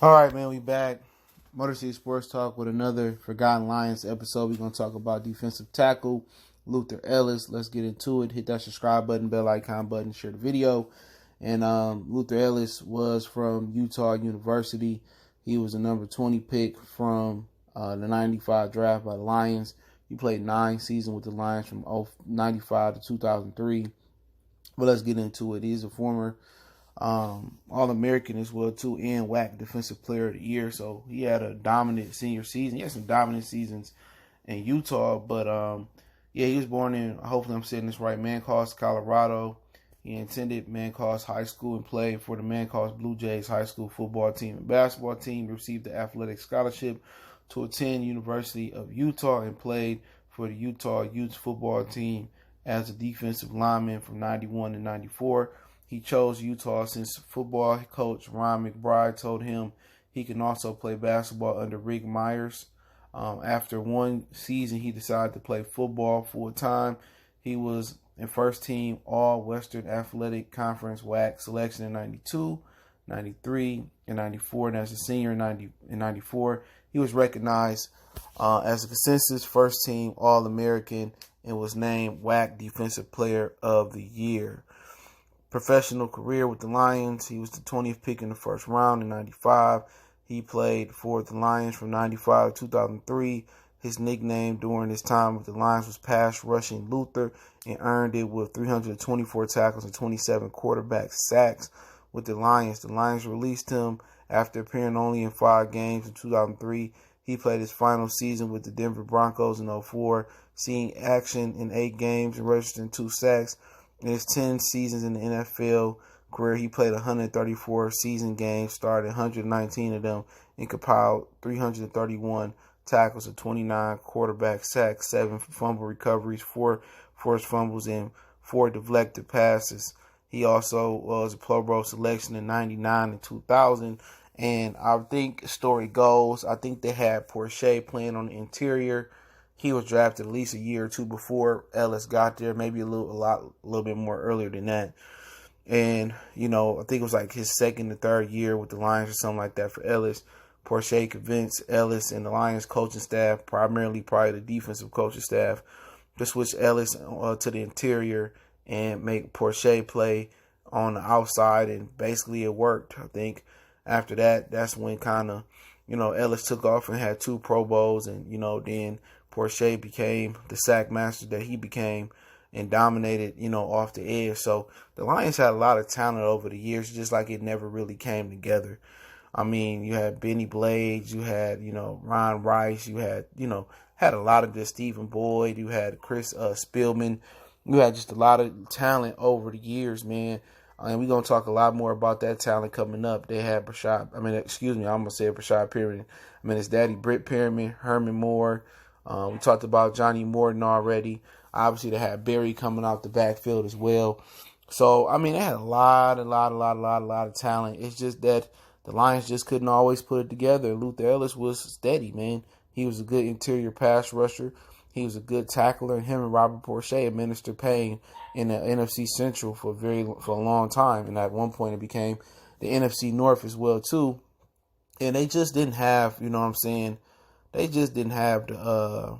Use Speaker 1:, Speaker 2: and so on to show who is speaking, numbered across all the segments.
Speaker 1: All right, man, we back. Motor City Sports Talk with another Forgotten Lions episode. We're going to talk about defensive tackle Luther Ellis. Let's get into it. Hit that subscribe button, bell icon button, share the video. And Luther Ellis was from Utah University. He was the number 20 pick from the 95 draft by the Lions. He played 9 seasons with the Lions from 95 to 2003. But let's get into it. He's a former All-American as well too, and WAC Defensive Player of the Year. So he had a dominant senior season. He had some dominant seasons in Utah, but yeah, he was born in, hopefully I'm saying this right, Mancos, Colorado. He attended Mancos High School and played for the Mancos Blue Jays high school football team and basketball team. He received the athletic scholarship to attend University of Utah and played for the Utah youth football team as a defensive lineman from 91 to 94. He chose Utah since football coach Ron McBride told him he can also play basketball under Rick Myers. After one season, he decided to play football full time. He was in first team All-Western Athletic Conference WAC selection in 92, 93, and 94. And as a senior in 94, he was recognized as a consensus first team All-American and was named WAC Defensive Player of the Year. Professional career with the Lions. He was the 20th pick in the first round in 95. He played for the Lions from 95 to 2003. His nickname during his time with the Lions was Pass Rushing Luther and earned it with 324 tackles and 27 quarterback sacks with the Lions. The Lions released him after appearing only in 5 games in 2003. He played his final season with the Denver Broncos in 2004, seeing action in 8 games and registering 2 sacks. In his 10 seasons in the NFL career, he played 134 season games, started 119 of them, and compiled 331 tackles and 29 quarterback sacks, 7 fumble recoveries, 4 forced fumbles, and 4 deflected passes. He also was a Pro Bowl selection in 99 and 2000. And I think story goes, I think they had Porsche playing on the interior. He was drafted at least a year or two before Ellis got there, maybe a little bit more earlier than that. And, you know, I think it was like his second or third year with the Lions or something like that for Ellis. Porsche convinced Ellis and the Lions coaching staff, primarily probably the defensive coaching staff, to switch Ellis to the interior and make Porsche play on the outside. And basically it worked. I think after that, that's when kind of, you know, Ellis took off and had 2 Pro Bowls. And, you know, then Porsche became the sack master that he became and dominated, you know, off the edge. So the Lions had a lot of talent over the years, just like it never really came together. I mean, you had Benny Blades, you had, you know, Ron Rice, you had, you know, had a lot of good Stephen Boyd, you had Chris Spielman. You had just a lot of talent over the years, man. And we're going to talk a lot more about that talent coming up. They had I'm going to say Brashad Perriman. I mean, his daddy, Britt Perriman, Herman Moore. We talked about Johnny Morton already. Obviously, they had Barry coming out the backfield as well. So, I mean, they had a lot of talent. It's just that the Lions just couldn't always put it together. Luther Ellis was steady, man. He was a good interior pass rusher. He was a good tackler. And him and Robert Porsche administered pain in the NFC Central for a long time. And at one point, it became the NFC North as well, too. And they just didn't have, you know what I'm saying, they just didn't have the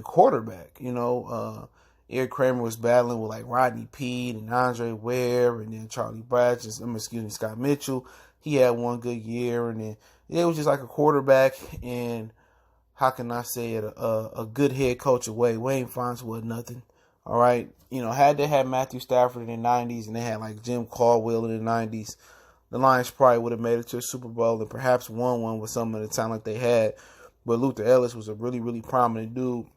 Speaker 1: quarterback, you know. Eric Kramer was battling with like Rodney Peete and Andre Ware and then Charlie Batch, Scott Mitchell. He had one good year, and then it was just like a quarterback and how can I say it, a good head coach away. Wayne Fontes nothing. All right. You know, had they had Matthew Stafford in the 90s and they had like Jim Caldwell in the 90s, the Lions probably would have made it to a Super Bowl and perhaps won one with some of the talent they had. But Luther Ellis was a really, really prominent dude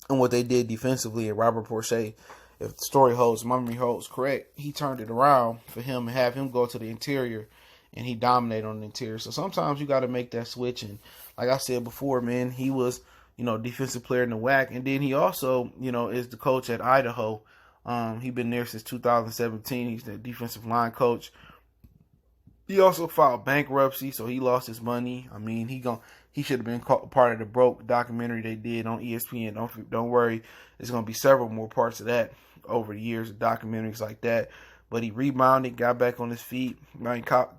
Speaker 1: in what they did defensively. And Robert Porsche, if the story holds, memory holds correct, he turned it around for him and have him go to the interior, and he dominated on the interior. So sometimes you got to make that switch. And like I said before, man, he was, you know, defensive player in the WAC. And then he also, you know, is the coach at Idaho. He's been there since 2017. He's the defensive line coach. He also filed bankruptcy, so he lost his money. I mean, he should have been part of the Broke documentary they did on ESPN. Don't worry, there's going to be several more parts of that over the years, of documentaries like that. but he rebounded, got back on his feet,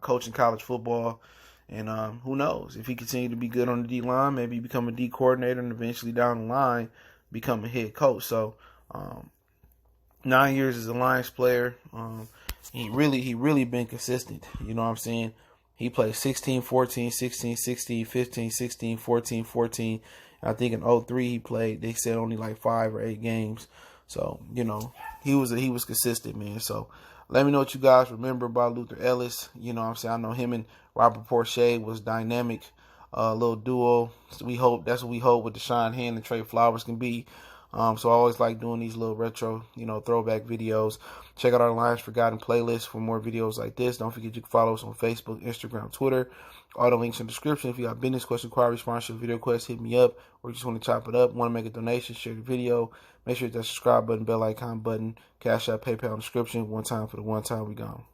Speaker 1: coaching college football. And who knows, if he continued to be good on the D line, maybe become a D coordinator and eventually down the line become a head coach. So 9 years as a Lions player, he really been consistent. You know what I'm saying? He played 16, 14, 16, 16, 15, 16, 14, 14. I think in 03 he played, they said, only like 5 or 8 games. So, you know, he was consistent, man. So let me know what you guys remember about Luther Ellis. You know what I'm saying? I know him and Robert Porcher was dynamic, little duo. So that's what we hope with Deshaun Hand and Trey Flowers can be. So I always like doing these little retro, throwback videos. Check out our Lions Forgotten playlist for more videos like this. Don't forget you can follow us on Facebook, Instagram, Twitter. All the links in the description. If you got business question, inquiry, sponsorship, video requests, hit me up. Or you just want to chop it up, want to make a donation, share the video. Make sure you hit that subscribe button, bell icon button, Cash App, PayPal in the description. One time for the one time we gone.